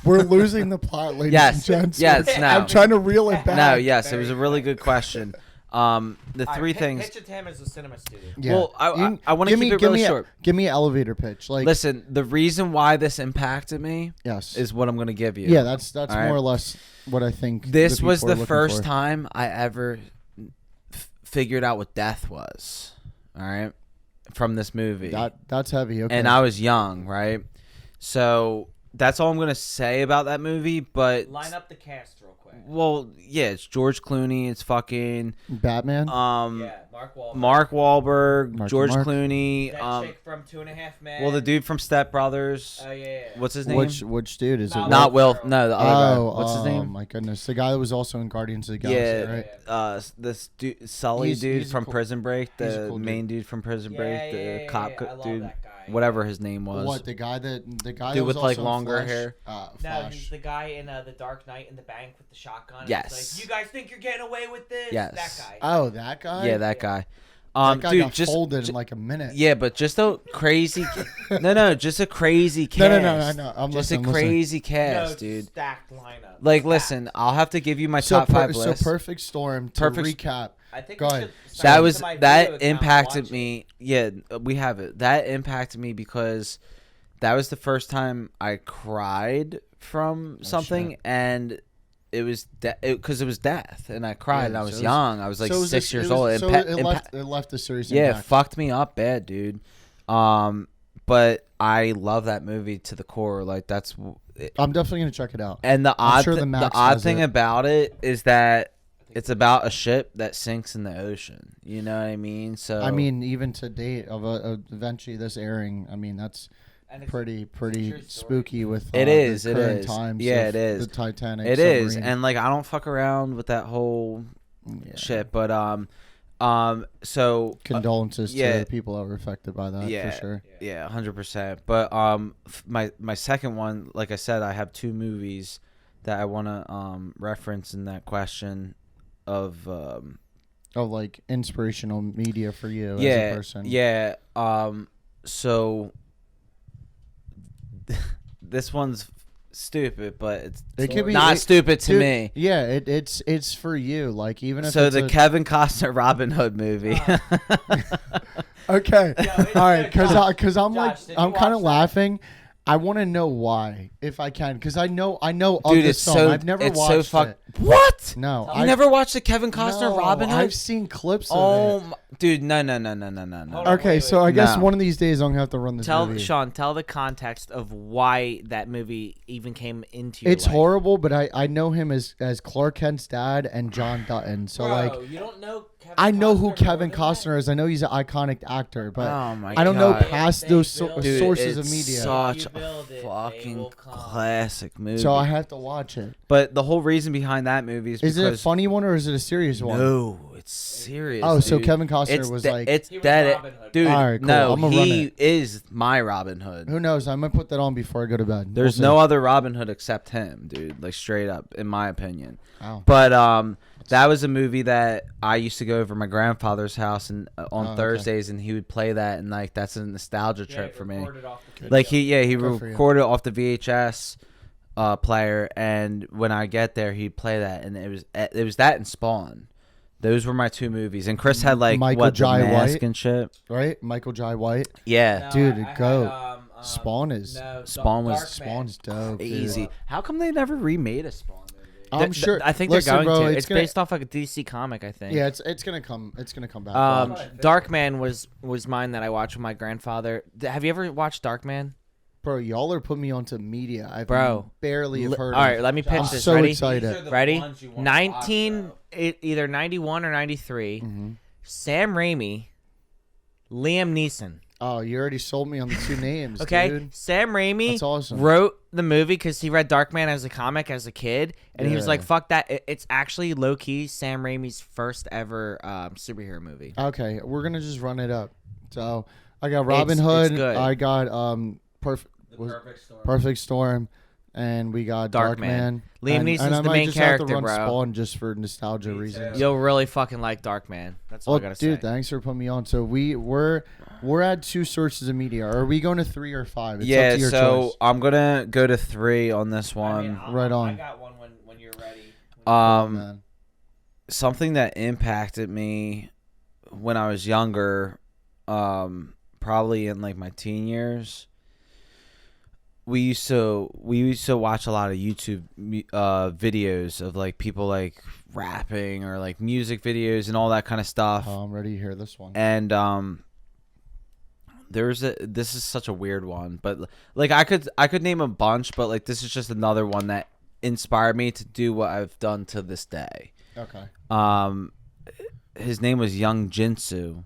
losing the plot, ladies Yes, and gents. yes, no. I'm trying to reel it back. No, yes, it was a really good question. The All three right, things. Pitch it to him as a cinema studio. Yeah. Well, I want to Give keep me- it give really me short. Give me an elevator pitch. Like, Listen, the reason why this impacted me yes, is what I'm going to give you. yeah. That's All more right. or less what I think. This was people the are looking first for. time I ever figured out what death was. All right, from this movie, That's heavy. Okay. and I was young, right? So that's all I'm gonna say about that movie. But Line up the cast real quick. well, yeah, it's George Clooney. It's fucking Batman. Yeah, Mark Wahlberg. Mark Wahlberg, Mark George Mark. Clooney. That chick from 2.5 Men. Well, the dude from Step Brothers. Oh yeah. What's his name? which dude is it? Not Not Will. Ferrell. No, the other Oh, guy. What's his name? my goodness, the guy that was also in Guardians of the Galaxy, Yeah, right? this dude, Sully He's- dude he's a from cool- Prison Break, he's a the cool dude. main dude from Prison Break, the cop I love dude, that guy. whatever his name was. What the guy that Dude was with, like, also in longer Flash? hair? No, Flash. he's the guy in the Dark Knight in the bank with the shotgun. Yes. It's like, you guys think you're getting away with this? Yes. That guy. Oh, that guy. Yeah, that guy. That guy Dude, got just folded in like a minute. yeah, but just a crazy. No, just a crazy cast. No. I'm just listening, a crazy No, cast, it's dude. stacked lineup. Like, Stacked. listen, I'll have to give you my So, top five list. so Perfect Storm. To Perfect- recap, I think Go we ahead. should sign that into was my video that account and impacted watch me. Yeah, we have it. That impacted me because that was the first time I cried from something, shit. and it was because it was death, and I cried, Yeah, and I so was it was- young. I was like so it was 6 a- years it was- old. So it left a serious yeah, impact. fucked me up bad, dude. But I love that movie to the core. Like that's, I'm definitely gonna check it out. and the I'm odd sure the the Max odd has thing it. about it is that it's about a ship that sinks in the ocean. You know what I mean? So I mean, even to date, eventually this airing, I mean, that's And it's- pretty true story. spooky with It the is, it current is. times. Yeah, of it is. The Titanic. it is, submarine. and like I don't fuck around with that whole Yeah. shit. But so Condolences yeah. to the people that were affected by that, yeah, for sure. yeah, 100%. But my second one, like I said, I have two movies that I want to reference in that question of Of like inspirational media for you yeah, as a person. yeah. So this one's stupid, but it's It could be not stupid to Dude, me. Yeah, it's for you. Like even if So it's the Kevin Costner Robin Hood movie. okay, it's all right, good. Josh, because I'm like Josh, did I'm you kind of watch that? laughing. I want to know why, if I can, because I know of Dude, this it's film. so I've never it's watched so it. What? No, You never watched the Kevin Costner no, Robin Hood? I've seen clips of Oh, it. dude, no. Hold on. Okay, wait, so I guess No. one of these days I'm gonna have to run this Tell movie. Sean, tell the context of why that movie even came into your It's life. horrible, but I know him as Clark Kent's dad and John Dutton. So Bro, like you don't know Kevin I know who Costner Kevin more than that? Costner is. I know he's an iconic actor, but Oh my I don't know God. past They those build Dude, sources of it's media. such You build a it, they fucking will come. classic movie. So I have to watch it. But the whole reason behind that movie is Is it a because funny one or is it a serious one? no, it's serious. Oh, so dude. Kevin Costner it's was de- like, it's He was dead, Robin Hood. dude. All right, cool. No, I'm gonna run he it. is my Robin Hood. who knows? I might put that on before I go to bed. There's We'll no see. other Robin Hood except him, dude. Like straight up, in my opinion. Wow. But that was a movie that I used to go over to my grandfather's house and on okay. Thursdays, and he would play that, and like that's a nostalgia Yeah, trip for me. recorded off the Like video. he Good for you. recorded off the VHS player, and when I get there, he'd play that, and it was that and Spawn. Those were my two movies, and Chris had like Michael what the Jai Mask White? and shit. Right? Michael Jai White. Yeah, No, Dude, I had, go. Spawn is- no, Spawn was- Dark Man. Spawn's dope. dude. easy. How come they never remade a Spawn movie? I'm sure. I think Listen, they're going bro, to. It's gonna, based off like a DC comic, I think. Yeah, it's gonna come. It's gonna come back. Watch. Darkman was mine that I watched with my grandfather. Have you ever watched Darkman? Bro, y'all are putting me onto media. I barely have heard. All right, of. let me pitch I'm this. so Ready? excited. Ready? 19, either 91 or 93. Mm-hmm. Sam Raimi, Liam Neeson. Oh, you already sold me on the two names. Okay, dude. Sam Raimi That's awesome. wrote the movie because he read Darkman as a comic as a kid, and he was Yeah. like, "Fuck that!" It's actually low key Sam Raimi's first ever superhero movie. Okay, we're gonna just run it up. So I got Robin It's Hood. good. I got Perfect Storm, and we got Darkman. Darkman. Liam and Neeson's I the might main just have to character, run bro. Spawn just for nostalgia reasons. You'll really fucking like Darkman. That's all Well, I gotta dude, say. thanks for putting me on. So we're at 2 sources of media. Are we going to 3 or 5? It's up Yeah, to your so choice. I'm gonna go to 3 on this one. Right on. I got one when you're ready. Man. Something that impacted me when I was younger, probably in like my teen years. We used to watch a lot of YouTube videos of like people like rapping or like music videos and all that kind of stuff. Oh, I'm ready to hear this one. And this is such a weird one, but like I could name a bunch, but like this is just another one that inspired me to do what I've done to this day. Okay. His name was Young Jinsu,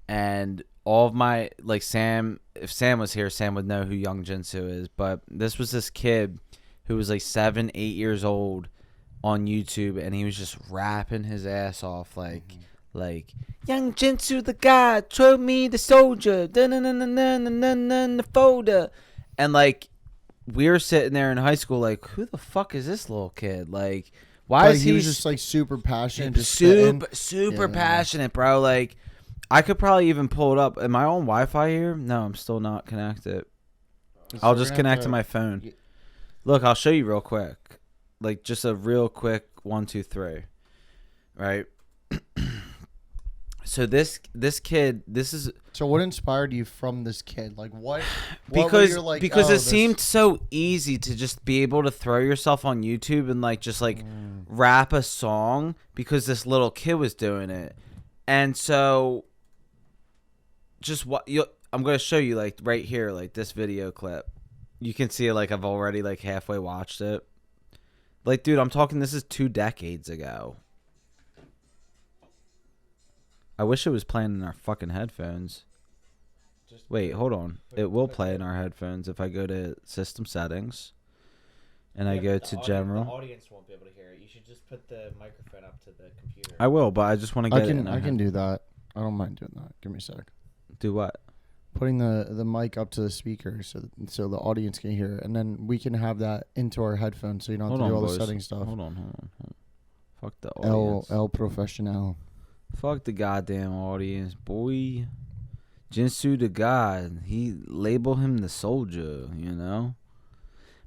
and all of my like Sam. If Sam was here, Sam would know who Young Jinsu is. But this was this kid who was like 7, 8 years old on YouTube, and he was just rapping his ass off like Young Jinsu the god, throw me the soldier, the folder, and like we were sitting there in high school like, who the fuck is this little kid? Like, why Like, is he was just like super passionate, just super Yeah. passionate, bro? Like, I could probably even pull it up. Am I on Wi-Fi here? No, I'm still not connected. I'll just connect to my phone. Look, I'll show you real quick. Like, just a real quick 1, 2, 3. Right? So this kid, this is So what inspired you from this kid? Like what because were you like, because oh, it seemed so easy to just be able to throw yourself on YouTube and like just like rap a song because this little kid was doing it. And so just what I'm going to show you like right here, like this video clip. You can see it like I've already like halfway watched it. Like, dude, I'm talking, this is 2 decades ago. I wish it was playing in our fucking headphones. Wait, hold on. It will play in our headphones if I go to system settings and I go to general. The audience won't be able to hear it. You should just put the microphone up to the computer. I will, but I just want to get it in our I can do that. I don't mind doing that. Give me a sec. Do what? Putting the mic up to the speaker so the audience can hear it, and then we can have that into our headphones so you don't have to do all the setting stuff. Hold on. Fuck the audience. El Professional. Fuck the goddamn audience, boy. Jinsu the god. He label him the soldier, you know?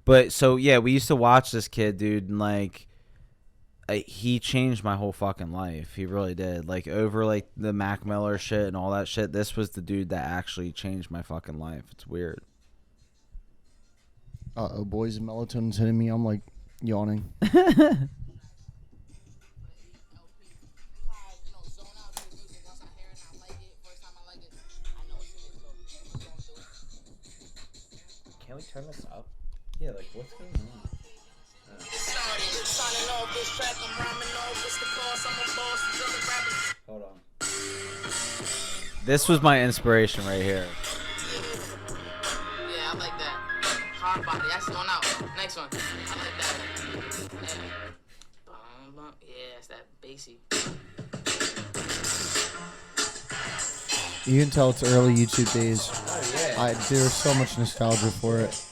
But so yeah, we used to watch this kid, dude, and like he changed my whole fucking life. He really did. Like over like the Mac Miller shit and all that shit, this was the dude that actually changed my fucking life. It's weird. Uh-oh, boys, melatonin's hitting me. I'm like yawning. Can we turn this up? Yeah, like what's going on? Hold on. This was my inspiration right here. Yeah, I like that. Hard body. That's going out. Next one. I like that. Yeah. Yeah, it's that bassy. You can tell it's early YouTube days. Oh yeah. There's so much nostalgia for it.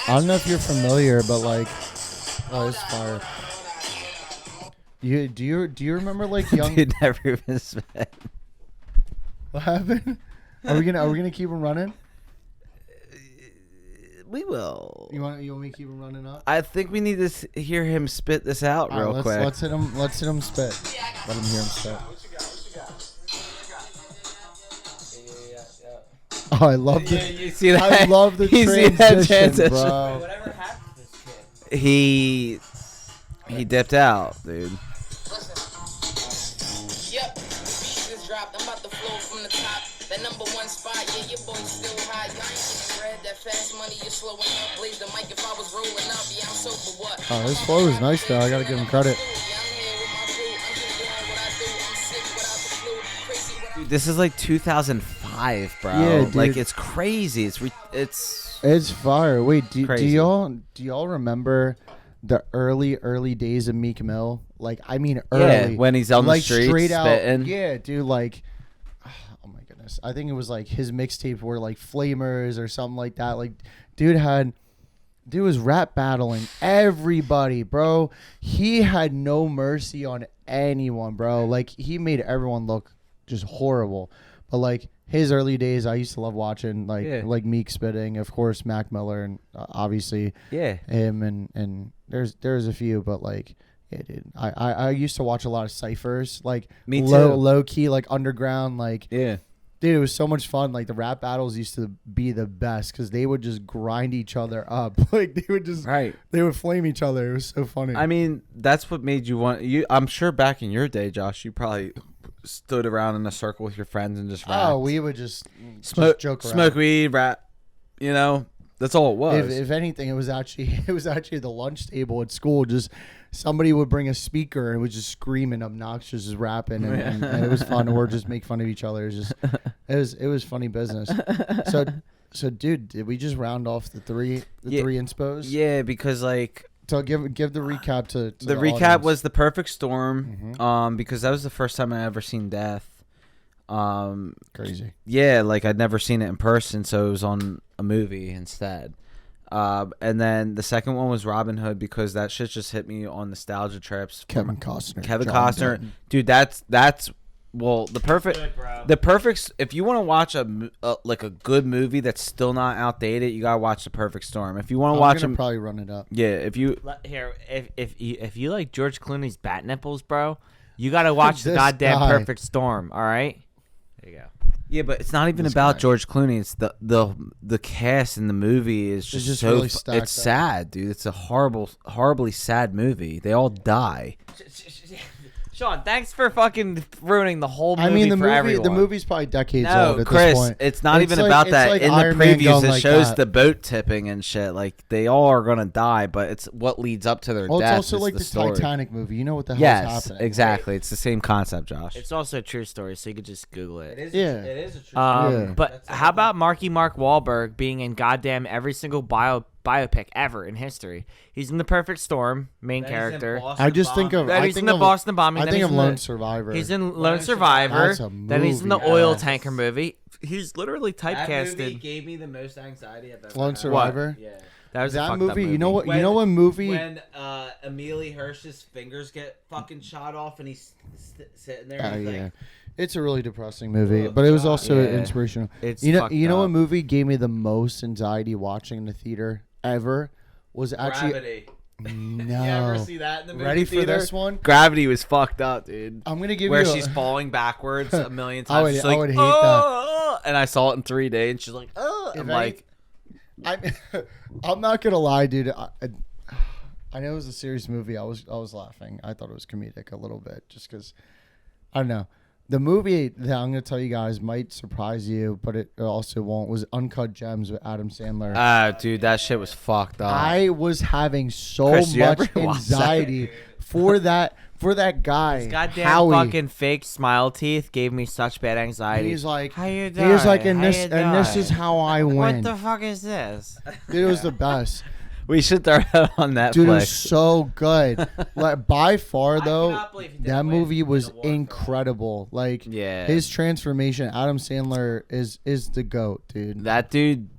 I don't know if you're familiar, but like, oh, it's fire. Do you remember like young? Dude, never even spent. What happened? Are we gonna keep them running? We will. You want me to keep them running up? I think we need to hear him spit this out All real right, quick. Let's hit him. Let's hit him spit. Let him hear him spit. Oh, I love the. You see that? I love the You see that transition, transition? bro. Whatever happened to this kid? He He dipped out, dude. Listen. Yep, the beat just dropped. I'm about to flow from the top. That #1 spot, yeah, your boy's still hot. Y'all ain't getting bread, that fast money, you're slowing up. Blaze the mic if I was rolling up. Yeah, I'm sober, what? Oh, his flow is nice though. I gotta give him credit. Dude, this is like 2005, bro. Yeah, dude. Like it's crazy. It's It's fire. Wait, do Crazy. y'all remember the early days of Meek Mill? Like, I mean, early. yeah, when he's on the like street straight spitting. out. Yeah, dude. Like, oh my goodness. I think it was like his mixtape were like Flamers or something like that. Like, dude was rap battling everybody, bro. He had no mercy on anyone, bro. Like, he made everyone look just horrible. But like his early days, I used to love watching like Meek spitting, of course, Mac Miller, and obviously him and there's a few, but like yeah, dude, I used to watch a lot of ciphers, like Me too. low key, like underground, like Yeah. dude, it was so much fun. Like the rap battles used to be the best because they would just grind each other up, like they would just they would flame each other. It was so funny. I mean, that's what made you want you. I'm sure back in your day, Josh, you probably stood around in a circle with your friends and just rapped. Oh, we would just joke around. Smoke weed, rap. You know, that's all it was. If anything, it was actually the lunch table at school. Just somebody would bring a speaker and was just screaming obnoxious, just rapping, and it was fun. Or just make fun of each other. It was funny business. So dude, did we just round off the three inspos? Yeah, because like. So give the recap to the recap audience. was The Perfect Storm, because that was the first time I ever seen Death. Crazy. Yeah, like I'd never seen it in person, so it was on a movie instead. And then the second one was Robin Hood because that shit just hit me on nostalgia trips. Kevin Costner. Kevin John Costner, Denton. dude. That's well, the perfect. If you want to watch a good movie that's still not outdated, you gotta watch The Perfect Storm. If you want to watch I'm gonna probably run it up. yeah. If you If you like George Clooney's bat nipples, bro, you gotta watch the This goddamn guy. Perfect Storm. All right, there you go. yeah, but it's not even This about guy. George Clooney. It's the cast in the movie is just, just so really stacked it's up. sad, dude. It's a horribly sad movie. They all die. Sean, thanks for fucking ruining the whole movie I mean, for everyone. the movie's probably decades No, old at Chris, this point. it's not even like- about it's that. like In the Iron Man previews, going it like shows that. the boat tipping and shit. Like they all are gonna die, but it's what leads up to their Well, it's death. also is like the the story. Titanic movie. You know what the hell's Yes, happening. exactly. It's the same concept, Josh. It's also a true story, so you could just Google it. Yeah. It is a true. Yeah. But how about Mark Wahlberg being in goddamn every single biopic ever in history? He's in The Perfect Storm, main character. I just think of. Then I he's think in the of- Boston bombing. I then think he's of in Lone the, Survivor. He's in Lone Survivor. That's a Then he's in the movie. oil Yes. tanker movie. He's literally That movie typecasted. gave me the most anxiety I've ever Lone had. Survivor. Yeah. That was a That fucked up movie. You know what? When- You know what movie? When Amelie Hirsch's fingers get fucking shot off and he's sitting there. Oh and he's yeah. like, It's a really depressing movie, Oh, but it was God. also Yeah. inspirational. It's You know, fucked you know what up. movie gave me the most anxiety watching in the theater ever was actually Gravity. no. You ever see that in the movie Ready theater? for this one? Gravity was fucked up, dude. I'm gonna give Where you. she's falling backwards a million I times. would- She's I like, would hate "Oh," and I saw it in 3D, and she's like, "Oh," If I'm any- like, I'm not gonna lie, dude. I know it was a serious movie. I was laughing. I thought it was comedic a little bit, just because I don't know. The movie that I'm gonna tell you guys might surprise you, but it also won't. Was Uncut Gems with Adam Sandler. dude, that shit was fucked up. I was having so Chris, you much ever watch that? anxiety for that guy. His goddamn Howie. fucking fake smile teeth gave me such bad anxiety. He's like, how you he was like, doing? and How this you and this doing?" is how I What win. the fuck is this? Dude, it was the best. we should throw that on Netflix. Dude, it was so good. Like by far though, cannot believe he didn't that win movie was an award for that. incredible. Like Yeah. his transformation. Adam Sandler is the goat, dude. That dude,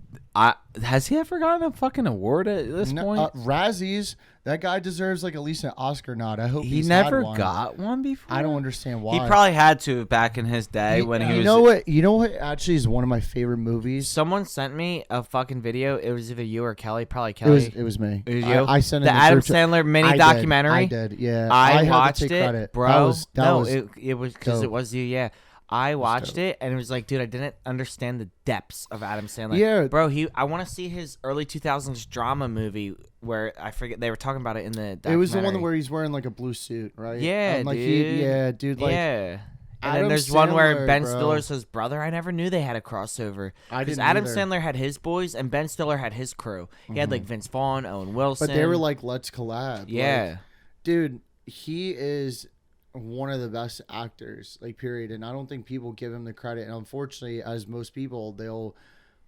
has he ever gotten a fucking award at this No, point? Razzies. That guy deserves like at least an Oscar nod. I hope He he's never had one. got one before. I don't understand why. He probably had to back in his day when he you was. know what? You know what? Actually, is one of my favorite movies. Someone sent me a fucking video. It was either you or Kelly, probably It Kelly. was me. It was you? I sent it the in Adam group chat. Sandler mini I did. documentary. I did. Yeah. I had to watched take it, credit. bro. That was it was because it dope. was you. Yeah, I watched dope. it and it was like, dude, I didn't understand the depths of Adam Sandler. Yeah. bro. I want to see his early 2000s drama movie where I forget they were talking about it in the It was the one documentary. where he's wearing like a blue suit, right? Yeah, like dude. dude. Like yeah. And then Adam there's one where Sandler, Ben bro. Stiller's his brother. I never knew they had a crossover. I Because didn't Adam either. Sandler had his boys and Ben Stiller had his crew. He had like Vince Vaughn, Owen Wilson. But they were like, let's collab. yeah. Like, dude, he is one of the best actors, like, period. And I don't think people give him the credit. And unfortunately, as most people, they'll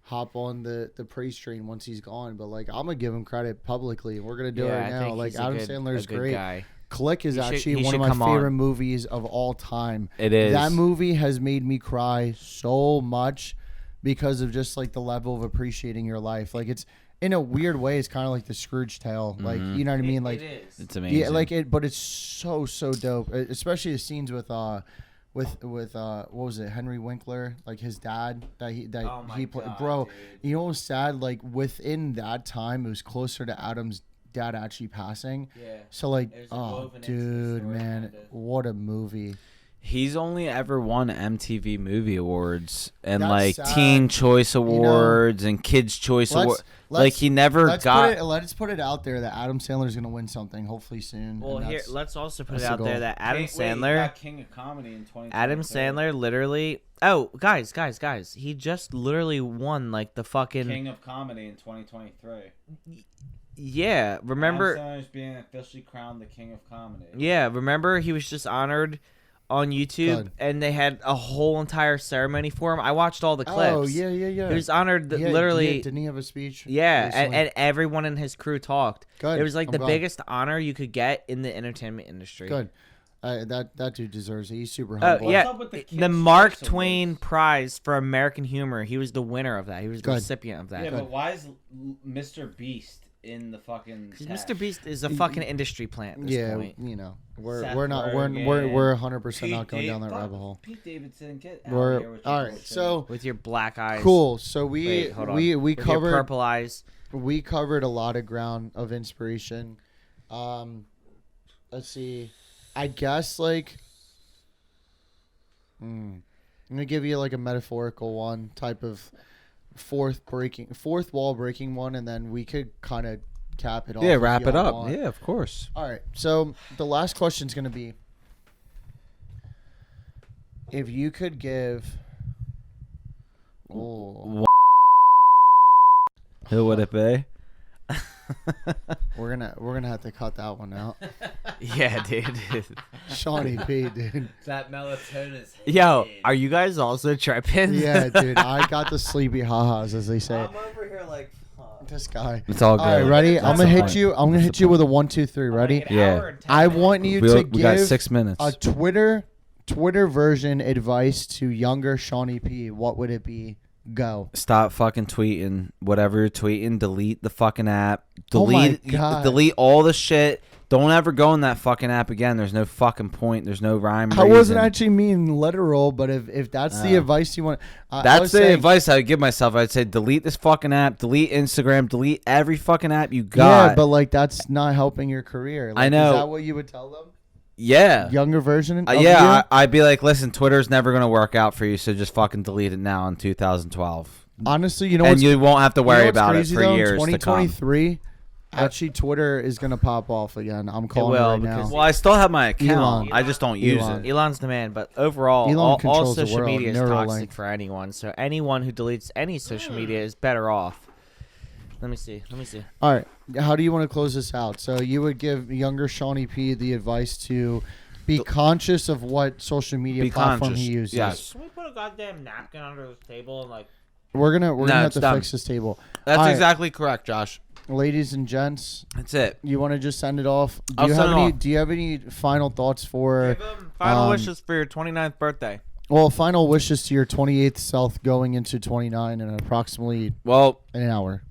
hop on the praise train once he's gone. But, like, I'm going to give him credit publicly. We're going to do it Yeah, right I now. think Like, he's a Adam good- Sandler's a good great. guy. Click is He should- actually he one of should my come on. favorite movies of all time. It is. That movie has made me cry so much because of just, like, the level of appreciating your life. Like, it's, in a weird way, it's kind of like the Scrooge tale. Like, you know what I mean? Like, It's amazing. yeah, like it, but it's so dope. Especially the scenes with what was it, Henry Winkler, like his dad that Oh my he played. God, Bro, dude. you know what's sad? Like within that time, it was closer to Adam's dad actually passing. Yeah. So like, It was oh woven into the dude, story, man, kinda. what a movie. He's only ever won MTV Movie Awards and That's like sad. Teen Choice Awards and Kids Choice Awards. Like he never let's got. let's put it out there that Adam Sandler's gonna win something hopefully soon. Well, and here, that's- let's also put it that's the out there goal. that Adam Sandler. King of Comedy in 2023. Adam Sandler literally. Oh, guys. He just literally won like the fucking. King of Comedy in 2023. Yeah, remember? Adam Sandler's being officially crowned the King of Comedy. Yeah, remember he was just honored on YouTube, Good. and they had a whole entire ceremony for him. I watched all the clips. Oh yeah. He was honored. Literally. Didn't he have a speech? Yeah, recently? and everyone in his crew talked. Good. It was like I'm the glad. biggest honor you could get in the entertainment industry. Good. That dude deserves it. He's super Oh humble. yeah, up with the the Kids' Mark Choice Twain Awards? Prize for American Humor. He was the winner of that. He was the Good. recipient of that. Yeah, Good. but why is Mr. Beast in the fucking? Because test? Mr. Beast is a fucking industry plant at this Yeah, point. you know, we're Seth we're not Rogen, we're 100% Pete not going down that Fuck rabbit hole. Pete Davidson, get out We're here with your all right. bullshit. So With your black eyes. cool. So Wait, hold on. we With your covered purple eyes. we covered a lot of ground of inspiration. Let's see. I guess like I'm gonna give you like a metaphorical one type of fourth wall breaking one, and then we could kind of cap it off. yeah, if wrap it y'all up. want. Yeah, of course. All right. So the last question is gonna be, if you could give. Oh, Who would it be? we're gonna have to cut that one out. Yeah, dude. Shawnee P, dude. That melatonin. Yo, are you guys also tripping? Yeah, dude. I got the sleepy ha-has, as they say. over here like. This guy. It's all good. All right, ready? That's I'm gonna the hit point. you. I'm gonna hit you with a 1, 2, 3. Ready? Yeah. I want you to We got give 6 minutes. a Twitter version advice to younger Shawnee P. What would it be? Go. Stop fucking tweeting. Whatever you're tweeting, delete the fucking app. Oh my Delete, God. delete all the shit. Don't ever go in that fucking app again. There's no fucking point. There's no rhyme. I wasn't reason. actually mean literal, but if that's the Oh. advice you want, I That's was the saying, advice I would give myself. I'd say delete this fucking app, delete Instagram, delete every fucking app you Yeah, got. but like that's not helping your career. Like, I know. Is that what you would tell them? yeah. Younger version. Of Yeah, you? I'd be like, listen, Twitter's never going to work out for you, so just fucking delete it now in 2012. Honestly, you know And what's you won't have to you know worry what's about it crazy, for though? years to come. 2023. Actually, Twitter is gonna pop off again. I'm calling it will, right because- now. Well, I still have my account. Elon. I just don't use Elon. it. Elon's the man, but overall, Elon all controls the social world, media is Neuralink. toxic for anyone. So anyone who deletes any social media is better off. Let me see. All right, how do you want to close this out? So you would give younger Shawnee P the advice to be conscious of what social media Be platform conscious, he uses. yes. Can we put a goddamn napkin under the table and like? We're gonna have it's to done. fix this table. That's All right. exactly correct, Josh. Ladies and gents, That's it. you want to just send it off? Do I'll you send have it any? off. Do you have any final thoughts for? Final wishes for your 29th birthday. Well, final wishes to your 28th self going into 29 in approximately Well, an hour,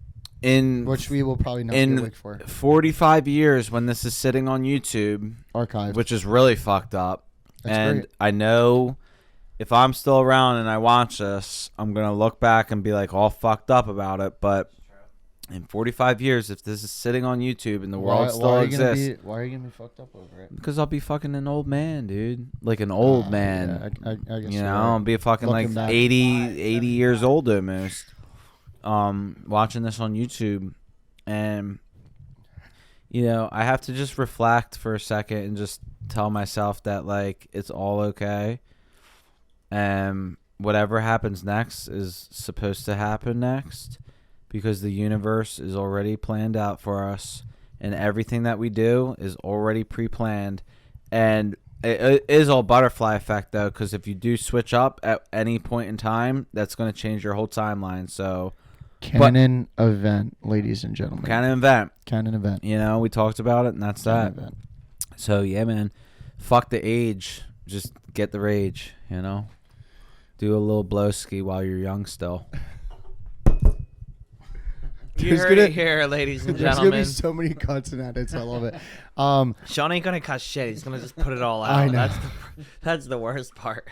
in which we will probably not be in awake for. 45 years when this is sitting on YouTube, Archive. which is really fucked up, That's and great. I know if I'm still around and I watch this, I'm going to look back and be like all fucked up about it, but in 45 years, if this is sitting on YouTube and the world still exists, Why are you gonna be fucked up over it? because I'll be fucking an old man, dude. Like an old man. Yeah, I guess You you're know, right. I'll be fucking Looking like back. 80 years old almost. Watching this on YouTube, and I have to just reflect for a second and just tell myself that like it's all okay. And whatever happens next is supposed to happen next because the universe is already planned out for us and everything that we do is already pre-planned. And it is all butterfly effect though, because if you do switch up at any point in time, that's going to change your whole timeline. So Canon event, ladies and gentlemen. Canon event. Canon event. We talked about it, and that's Canon that. event. So yeah, man, fuck the age. Just get the rage. Do a little blowski while you're young still. You There's heard gonna- it here, ladies and There's gonna gentlemen. be so many cuts and edits. I love it. Sean ain't gonna cut shit. He's gonna just put it all out. I know. That's the worst part.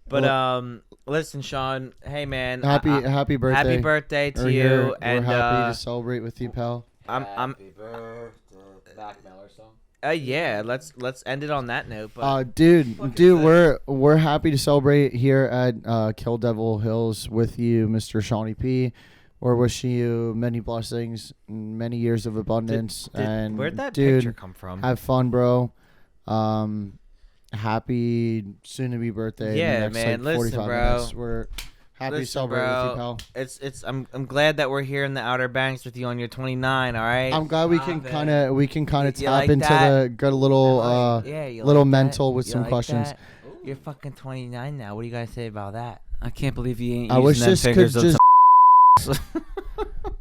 But listen, Sean. Hey, man. Happy birthday. Happy birthday to We're you. here. And we're happy to celebrate with you, pal. I'm. Happy birthday. Back Miller song. Yeah. Let's end it on that note. But Dude, we're happy to celebrate here at Kill Devil Hills with you, Mr. Shawnee P. We're wishing you many blessings, many years of abundance, and where'd that dude, picture come from? have fun, bro. Happy soon-to-be birthday. Yeah, in the next, man, Like, listen, 45 bro. minutes. We're happy to Listen, celebrate bro. with you, pal. It's. I'm glad that we're here in the Outer Banks with you on your 29. All right. I'm glad we can kind of You tap like into that? got a little Yeah, you little like that? mental with You some like questions. that? You're fucking 29 now. What do you guys say about that? I can't believe you ain't I wish using them this could fingers of just.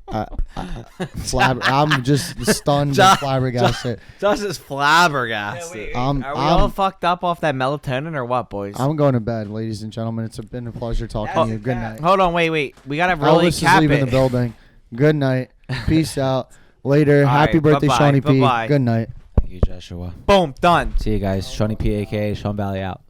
I'm just stunned John- and flabbergasted. Josh is flabbergasted. I'm- Are we I'm- all fucked up off that melatonin or what, boys? I'm going to bed, ladies and gentlemen. It's been a pleasure talking to you. Good night. Hold on, wait. We gotta really Elvis is cap leaving it. the building. Good night. Peace out. Later. All Happy right, birthday, bye-bye, Shawnee P. bye-bye. Good night. Thank you, Joshua. Boom, done. See you guys. Shawnee P, a.k.a. Sean Valy out.